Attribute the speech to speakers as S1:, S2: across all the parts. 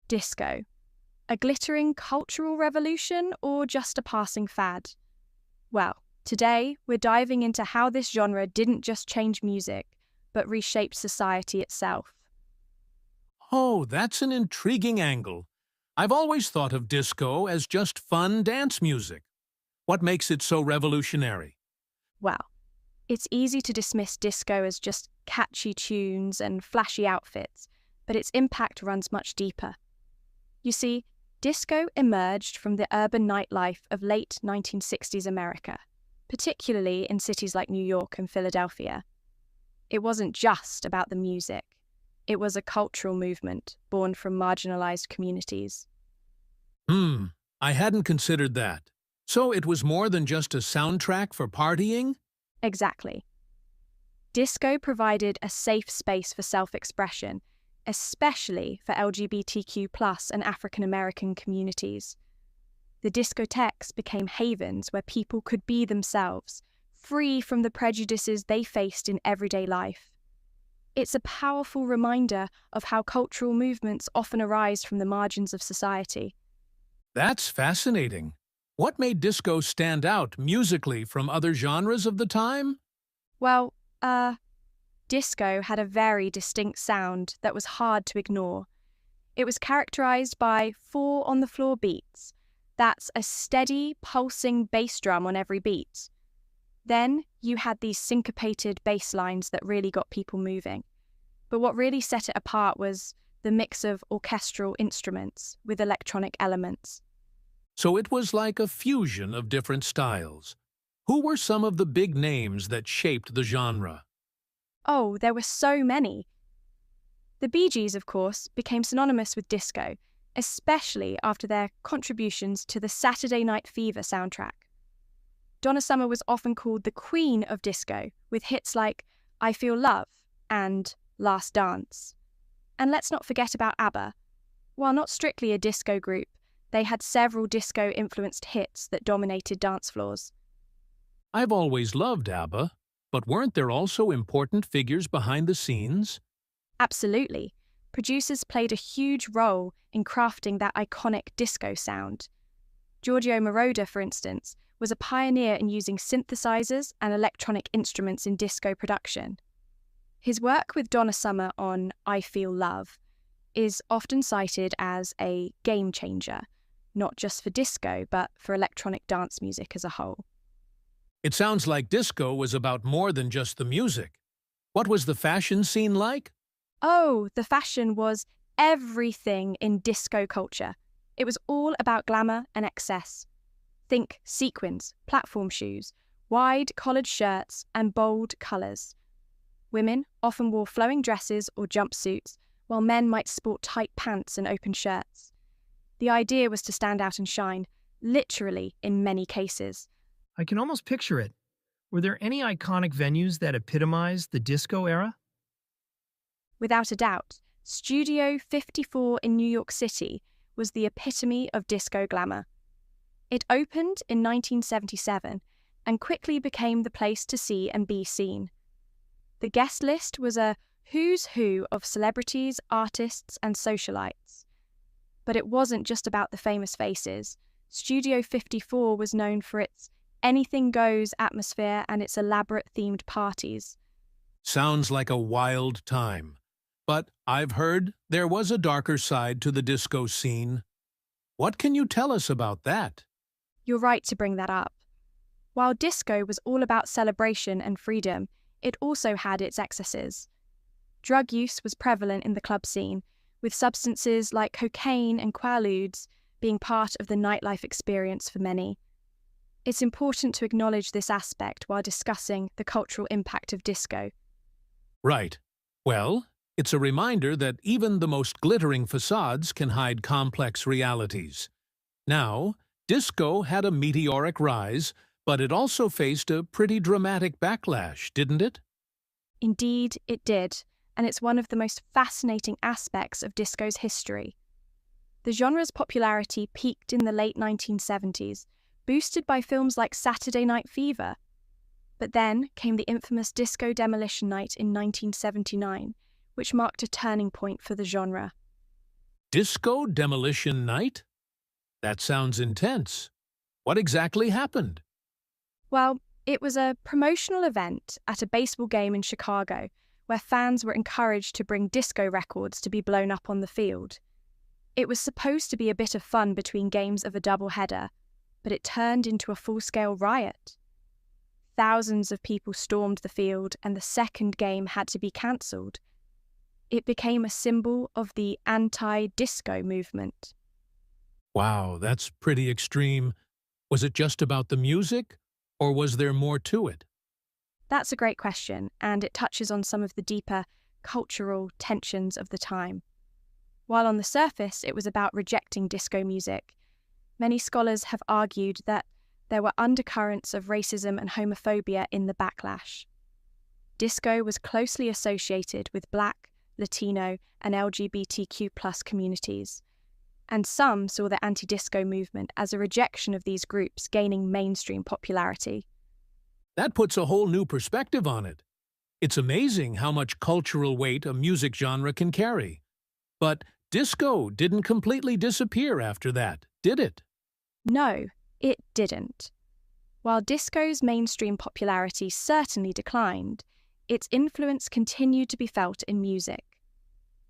S1: disco. A glittering cultural revolution or just a passing fad? Well, today we're diving into how this genre didn't just change music, but reshaped society itself.
S2: Oh, that's an intriguing angle. I've always thought of disco as just fun dance music. What makes it so revolutionary?
S1: Well, it's easy to dismiss disco as just catchy tunes and flashy outfits, but its impact runs much deeper. You see, disco emerged from the urban nightlife of late 1960s America, particularly in cities like New York and Philadelphia. It wasn't just about the music. It was a cultural movement born from marginalized communities.
S2: I hadn't considered that. So it was more than just a soundtrack for partying?
S1: Exactly. Disco provided a safe space for self-expression, especially for LGBTQ+ and African American communities. The discotheques became havens where people could be themselves, free from the prejudices they faced in everyday life. It's a powerful reminder of how cultural movements often arise from the margins of society.
S2: That's fascinating. What made disco stand out musically from other genres of the time?
S1: Well, disco had a very distinct sound that was hard to ignore. It was characterized by four-on-the-floor beats. That's a steady, pulsing bass drum on every beat. Then you had these syncopated bass lines that really got people moving. But what really set it apart was the mix of orchestral instruments with electronic elements.
S2: So it was like a fusion of different styles. Who were some of the big names that shaped the genre?
S1: Oh, there were so many. The Bee Gees, of course, became synonymous with disco, especially after their contributions to the Saturday Night Fever soundtrack. Donna Summer was often called the Queen of Disco, with hits like I Feel Love and Last Dance. And let's not forget about ABBA. While not strictly a disco group, they had several disco-influenced hits that dominated dance floors.
S2: I've always loved ABBA, but weren't there also important figures behind the scenes?
S1: Absolutely. Producers played a huge role in crafting that iconic disco sound. Giorgio Moroder, for instance, was a pioneer in using synthesizers and electronic instruments in disco production. His work with Donna Summer on I Feel Love is often cited as a game changer, not just for disco, but for electronic dance music as a whole.
S2: It sounds like disco was about more than just the music. What was the fashion scene like?
S1: Oh, the fashion was everything in disco culture. It was all about glamour and excess. Think sequins, platform shoes, wide collared shirts, and bold colours. Women often wore flowing dresses or jumpsuits, while men might sport tight pants and open shirts. The idea was to stand out and shine, literally in many cases.
S3: I can almost picture it. Were there any iconic venues that epitomized the disco era?
S1: Without a doubt, Studio 54 in New York City was the epitome of disco glamour. It opened in 1977 and quickly became the place to see and be seen. The guest list was a who's who of celebrities, artists, and socialites. But it wasn't just about the famous faces. Studio 54 was known for its anything-goes atmosphere and its elaborate themed parties.
S2: Sounds like a wild time. But I've heard there was a darker side to the disco scene. What can you tell us about that?
S1: You're right to bring that up. While disco was all about celebration and freedom, it also had its excesses. Drug use was prevalent in the club scene, with substances like cocaine and quaaludes being part of the nightlife experience for many. It's important to acknowledge this aspect while discussing the cultural impact of disco.
S2: Right. Well, it's a reminder that even the most glittering facades can hide complex realities. Now, disco had a meteoric rise, but it also faced a pretty dramatic backlash, didn't it?
S1: Indeed, it did, and it's one of the most fascinating aspects of disco's history. The genre's popularity peaked in the late 1970s, boosted by films like Saturday Night Fever. But then came the infamous Disco Demolition Night in 1979, which marked a turning point for the genre.
S2: Disco Demolition Night? That sounds intense. What exactly happened?
S1: Well, it was a promotional event at a baseball game in Chicago where fans were encouraged to bring disco records to be blown up on the field. It was supposed to be a bit of fun between games of a doubleheader, but it turned into a full-scale riot. Thousands of people stormed the field and the second game had to be cancelled. It became a symbol of the anti-disco movement.
S2: Wow, that's pretty extreme. Was it just about the music, or was there more to it?
S1: That's a great question, and it touches on some of the deeper cultural tensions of the time. While on the surface it was about rejecting disco music, many scholars have argued that there were undercurrents of racism and homophobia in the backlash. Disco was closely associated with Black, Latino, and LGBTQ+ communities, and some saw the anti-disco movement as a rejection of these groups gaining mainstream popularity.
S2: That puts a whole new perspective on it. It's amazing how much cultural weight a music genre can carry. But disco didn't completely disappear after that, did it?
S1: No, it didn't. While disco's mainstream popularity certainly declined, its influence continued to be felt in music.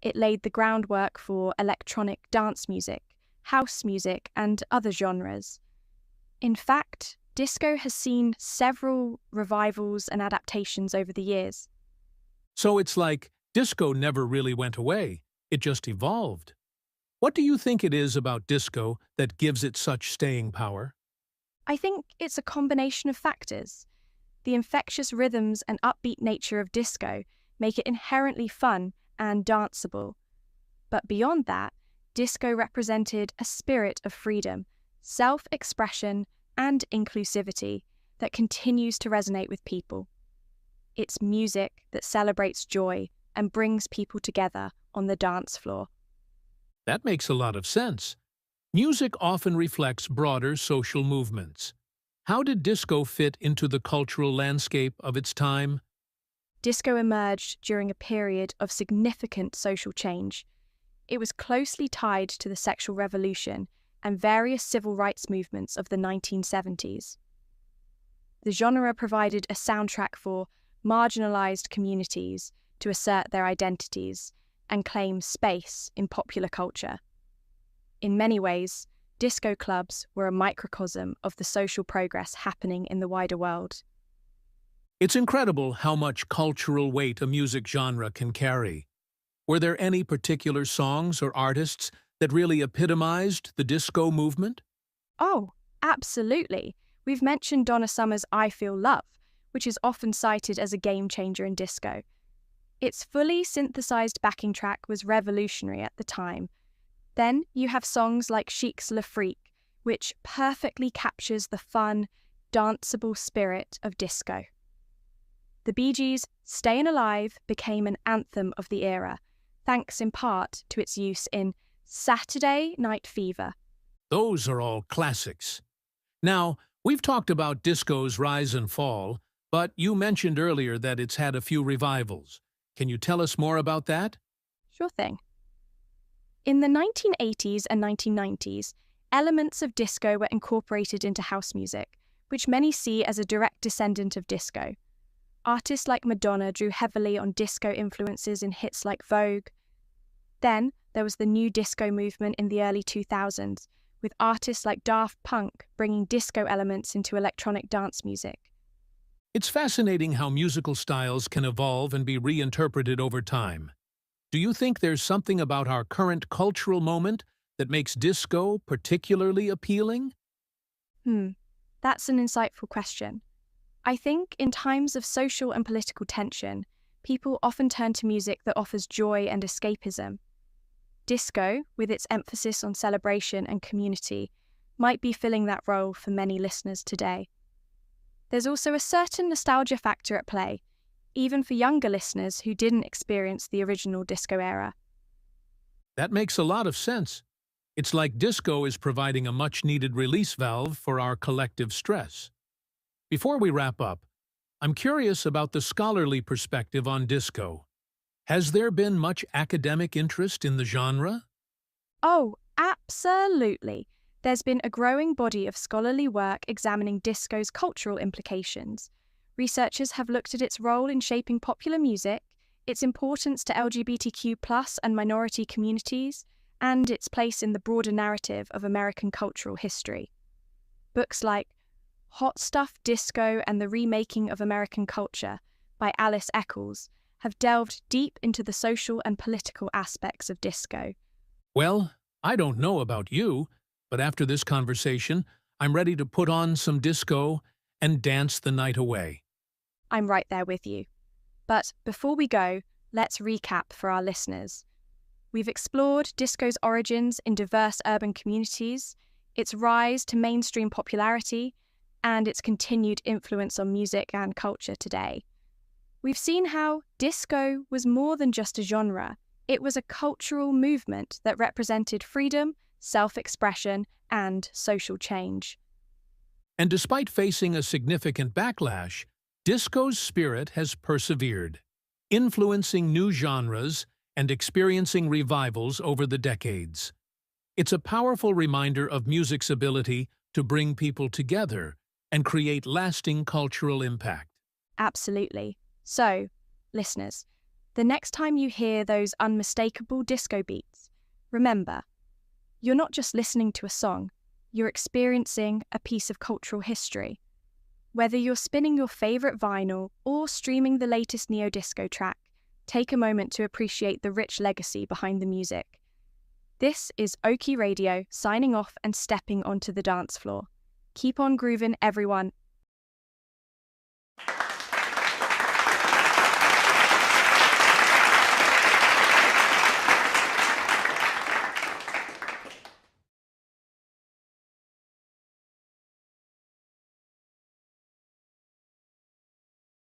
S1: It laid the groundwork for electronic dance music, house music, and other genres. In fact, disco has seen several revivals and adaptations over the years.
S2: So it's like disco never really went away, it just evolved. What do you think it is about disco that gives it such staying power?
S1: I think it's a combination of factors. The infectious rhythms and upbeat nature of disco make it inherently fun and danceable. But beyond that, disco represented a spirit of freedom, self-expression, and inclusivity that continues to resonate with people. It's music that celebrates joy and brings people together on the dance floor.
S2: That makes a lot of sense. Music often reflects broader social movements. How did disco fit into the cultural landscape of its time?
S1: Disco emerged during a period of significant social change. It was closely tied to the sexual revolution and various civil rights movements of the 1970s. The genre provided a soundtrack for marginalized communities to assert their identities and claim space in popular culture. In many ways, disco clubs were a microcosm of the social progress happening in the wider world.
S2: It's incredible how much cultural weight a music genre can carry. Were there any particular songs or artists that really epitomized the disco movement?
S1: Oh, absolutely. We've mentioned Donna Summer's I Feel Love, which is often cited as a game changer in disco. Its fully synthesized backing track was revolutionary at the time. Then you have songs like Chic's Le Freak, which perfectly captures the fun, danceable spirit of disco. The Bee Gees' Stayin' Alive became an anthem of the era, thanks in part to its use in Saturday Night Fever.
S2: Those are all classics. Now, we've talked about disco's rise and fall, but you mentioned earlier that it's had a few revivals. Can you tell us more about that?
S1: Sure thing. In the 1980s and 1990s, elements of disco were incorporated into house music, which many see as a direct descendant of disco. Artists like Madonna drew heavily on disco influences in hits like Vogue. Then there was the new disco movement in the early 2000s, with artists like Daft Punk bringing disco elements into electronic dance music.
S2: It's fascinating how musical styles can evolve and be reinterpreted over time. Do you think there's something about our current cultural moment that makes disco particularly appealing?
S1: That's an insightful question. I think in times of social and political tension, people often turn to music that offers joy and escapism. Disco, with its emphasis on celebration and community, might be filling that role for many listeners today. There's also a certain nostalgia factor at play, even for younger listeners who didn't experience the original disco era.
S2: That makes a lot of sense. It's like disco is providing a much-needed release valve for our collective stress. Before we wrap up, I'm curious about the scholarly perspective on disco. Has there been much academic interest in the genre?
S1: Oh, absolutely. There's been a growing body of scholarly work examining disco's cultural implications. Researchers have looked at its role in shaping popular music, its importance to LGBTQ and minority communities, and its place in the broader narrative of American cultural history. Books like Hot Stuff Disco and the Remaking of American Culture by Alice Eccles have delved deep into the social and political aspects of disco.
S2: Well, I don't know about you, but after this conversation, I'm ready to put on some disco and dance the night away.
S1: I'm right there with you. But before we go, let's recap for our listeners. We've explored disco's origins in diverse urban communities, its rise to mainstream popularity, and its continued influence on music and culture today. We've seen how disco was more than just a genre. It was a cultural movement that represented freedom, self-expression, and social change.
S2: And despite facing a significant backlash, disco's spirit has persevered, influencing new genres and experiencing revivals over the decades. It's a powerful reminder of music's ability to bring people together and create lasting cultural impact.
S1: Absolutely. So, listeners, the next time you hear those unmistakable disco beats, remember, you're not just listening to a song, you're experiencing a piece of cultural history. Whether you're spinning your favorite vinyl or streaming the latest neo-disco track, take a moment to appreciate the rich legacy behind the music. This is Oki Radio signing off and stepping onto the dance floor. Keep on grooving, everyone,